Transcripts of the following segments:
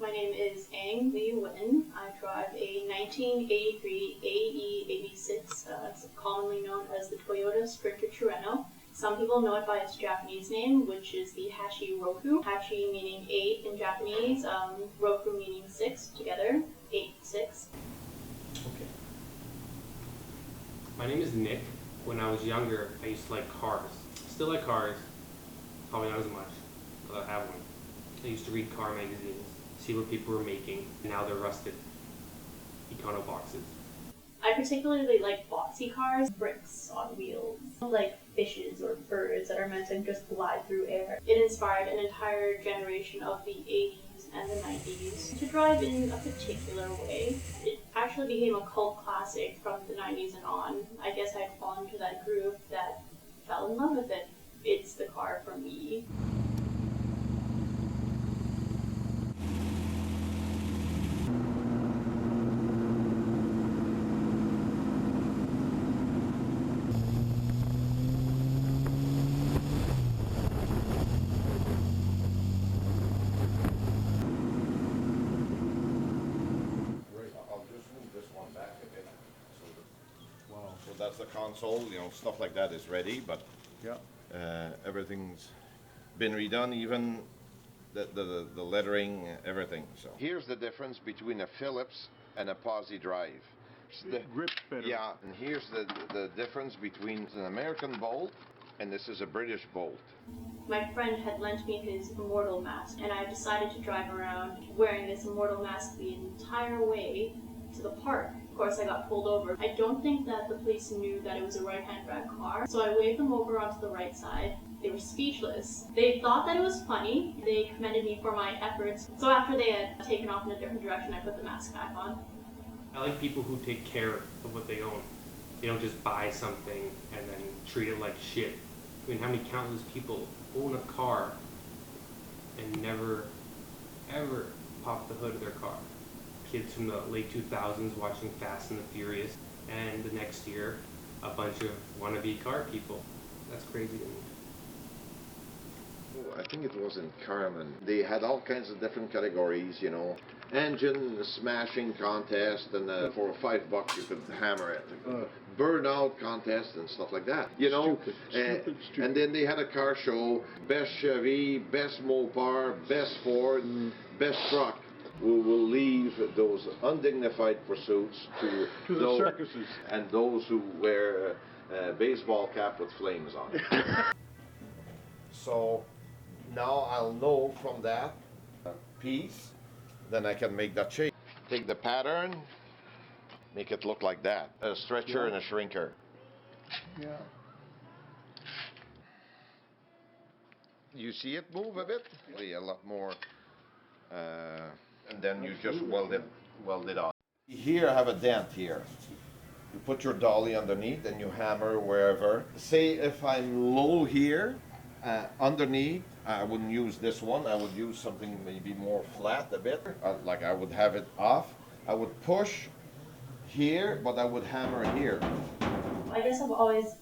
My name is Ang Lee Win. I drive a 1983 AE86, commonly known as the Toyota Sprinter Terreno. Some people know it by its Japanese name, which is the Hachi Roku. Hachi meaning 8 in Japanese, Roku meaning 6 together, 8-6. Okay. My name is Nick. When I was younger, I used to like cars. Still like cars, probably not as much, but I have one. I used to read car magazines, see what people were making, and now they're rusted Econo boxes. I particularly like boxy cars, bricks on wheels, like fishes or birds that are meant to just glide through air. It inspired an entire generation of the 80s and the 90s to drive in a particular way. It actually became a cult classic from the 90s and on. I guess I'd fallen into that group that fell in love with it. It's the car for me. So that's the console, you know, stuff like that is ready, but Yeah. everything's been redone, even the lettering, everything. So here's the difference between a Phillips and a Posi drive. Grip better. Yeah, and here's the difference between an American bolt and this is a British bolt. My friend had lent me his immortal mask, and I decided to drive around wearing this immortal mask the entire way to the park. Of course, I got pulled over. I don't think that the police knew that it was a right-hand drive car, so I waved them over onto the right side. They were speechless. They thought that it was funny. They commended me for my efforts. So after they had taken off in a different direction, I put the mask back on. I like people who take care of what they own. They don't just buy something and then treat it like shit. I mean, how many countless people own a car and never, ever pop the hood of their car? Kids from the late 2000s watching Fast and the Furious, and the next year, a bunch of wannabe car people. That's crazy to me. I think it was in Carmen. They had all kinds of different categories, you know. Engine smashing contest, and for $5 you could hammer it. Burnout contest and stuff like that, you know. Stupid. And then they had a car show, best Chevy, best Mopar, best Ford, best truck. We will leave those undignified pursuits to the those, circuses. and those who wear a baseball cap with flames on it. So now I'll know from that piece, then I can make that shape. Take the pattern, make it look like that. A stretcher and a shrinker. Yeah. You see it move a bit? A lot more. And then you just weld it on. Here I have a dent here. You put your dolly underneath and you hammer wherever. Say if I'm low here, underneath, I wouldn't use this one. I would use something maybe more flat a bit. Like I would have it off. I would push here, but I would hammer here. I guess I've always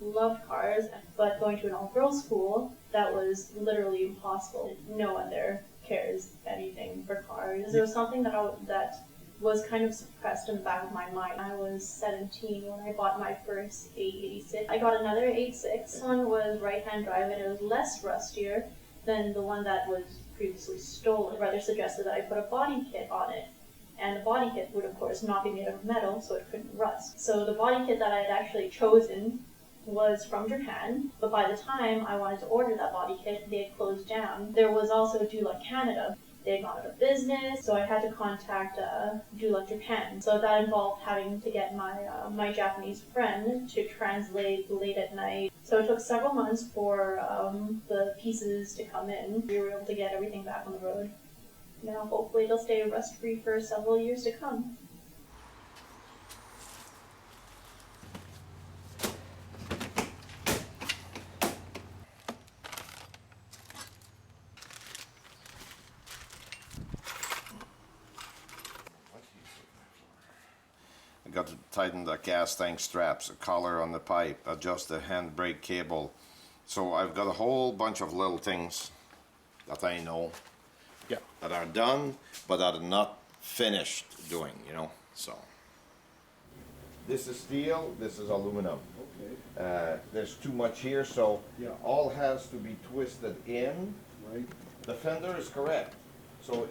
loved cars, but going to an all-girls school, that was literally impossible. No one there cares anything for cars. There was something that was kind of suppressed in the back of my mind. I was 17 when I bought my first 886. I got another 86. This one was right-hand drive, and it was less rustier than the one that was previously stolen. My brother suggested that I put a body kit on it, and the body kit would, of course, not be made of metal, so it couldn't rust. So the body kit that I had actually chosen was from Japan, but by the time I wanted to order that body kit, they had closed down. There was also Duluck Canada. They had gone out of business, so I had to contact Duluck Japan. So that involved having to get my Japanese friend to translate late at night. So it took several months for the pieces to come in. We were able to get everything back on the road. Now hopefully they'll stay rust-free for several years to come. I got to tighten the gas tank straps, a collar on the pipe, adjust the handbrake cable. So I've got a whole bunch of little things that I know. Yeah. that are done, but that are not finished doing, you know, so. This is steel, this is aluminum. Okay. There's too much here, so Yeah. all has to be twisted in. Right. The fender is correct, so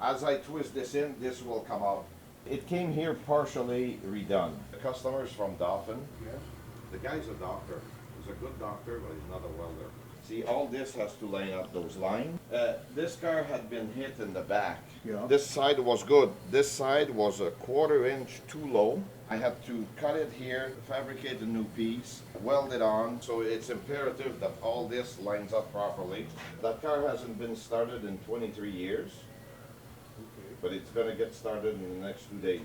as I twist this in, this will come out. It came here partially redone. The customer is from Dauphin. Yeah. The guy's a doctor. He's a good doctor, but he's not a welder. See, all this has to line up those lines. This car had been hit in the back. Yeah. This side was good. This side was a 1/4 inch too low. I had to cut it here, fabricate a new piece, weld it on, so it's imperative that all this lines up properly. That car hasn't been started in 23 years, Okay. but it's gonna get started in the next 2 days.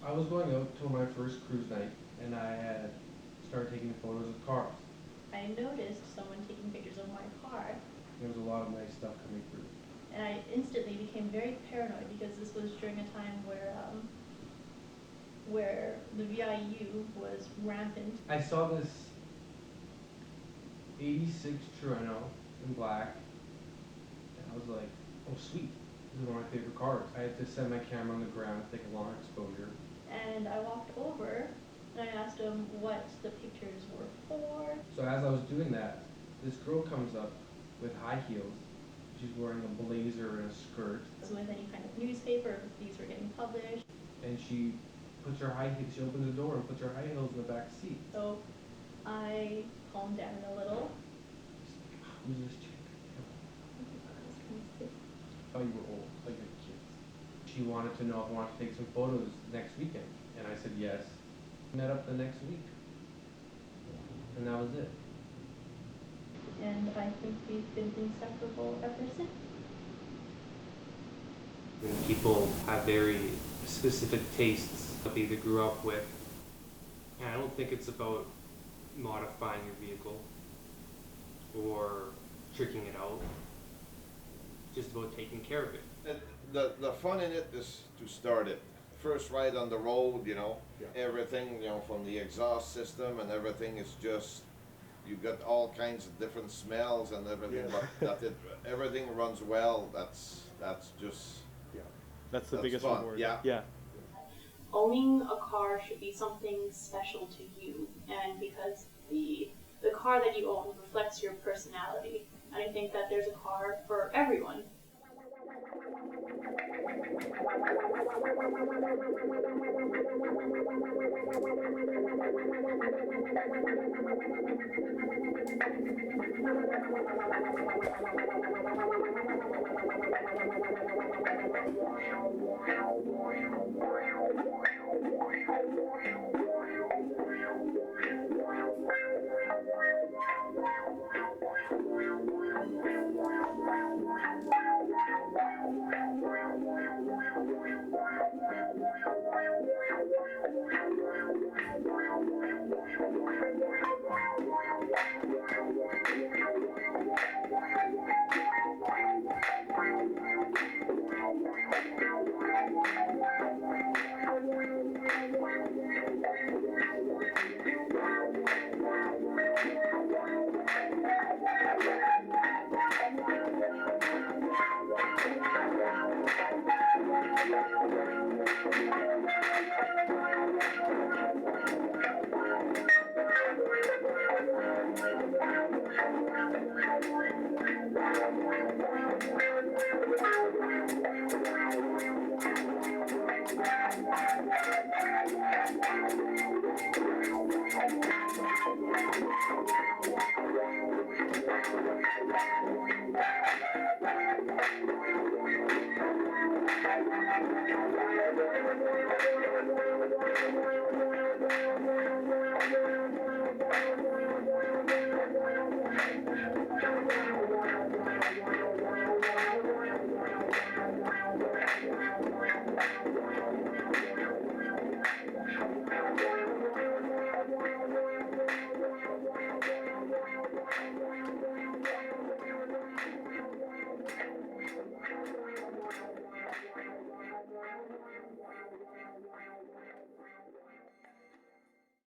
I was going out to my first cruise night, and I had started taking photos of cars. I noticed someone taking pictures of my car, There was a lot of nice stuff coming through. and I instantly became very paranoid because this was during a time where the VIU was rampant. I saw this 86 Toronto in black, and I was like, oh sweet, this is one of my favorite cars. I had to set my camera on the ground, take a long exposure. And I walked over and I asked him what the pictures were for. So as I was doing that, this girl comes up with high heels. She's wearing a blazer and a skirt, With any kind of newspaper, if these were getting published. and she puts her high heels, she opens the door and puts her high heels in the back seat. So I calmed down a little. Who's this chick? Oh, you were old, like your kids. She wanted to know if I wanted to take some photos next weekend, and I said yes. Met up the next week, and that was it. And I think we've been inseparable ever since. And people have very specific tastes that they either grew up with. And I don't think it's about modifying your vehicle or tricking it out. It's just about taking care of it. The fun in it is to start it. First ride on the road, you know, Yeah. everything, you know, from the exhaust system and everything is just, you got all kinds of different smells and everything, Yeah. but everything runs well, that's just, Yeah. That's the that's biggest fun. reward. Yeah. Yeah. Owning a car should be something special to you, and because the car that you own reflects your personality. And I think that there's a car for everyone.